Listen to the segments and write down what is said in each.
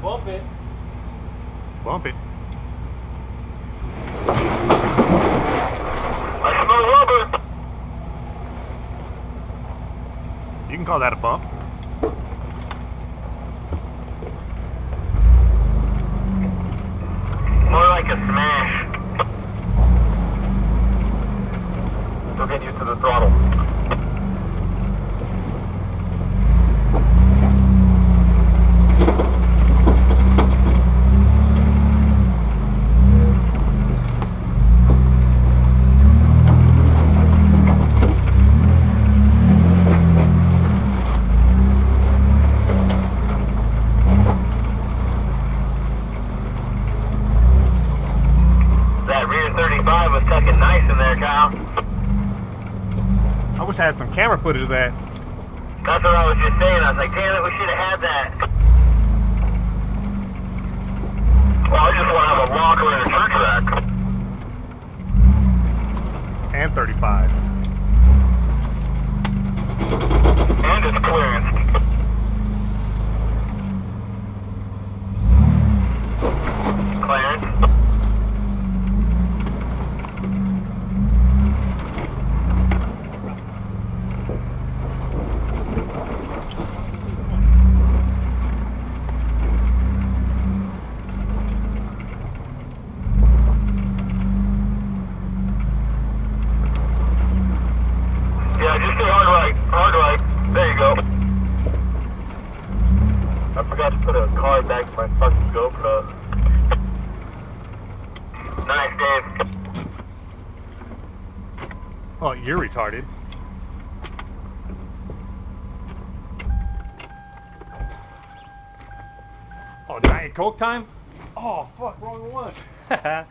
Bump it. Bump it. I smell rubber. You can call that a bump. More like a smash. Still get used to the throttle. That rear 35 was tucking nice in there, Kyle. I wish I had some camera footage of that. That's what I was just saying. I was like, damn it, we should have had that. Well, I just want to have a locker and a church rack. And 35s. And it's clearance. Clarence. Yeah, just stay hard right. Hard right. There you go. I forgot to put a card back to my fucking GoPro. Nice, Dave. Oh, you're retarded. Oh, Diet Coke time? Oh, fuck, wrong one. At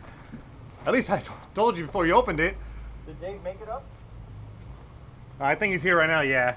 least I told you before you opened it. Did Dave make it up? I think he's here right now, yeah.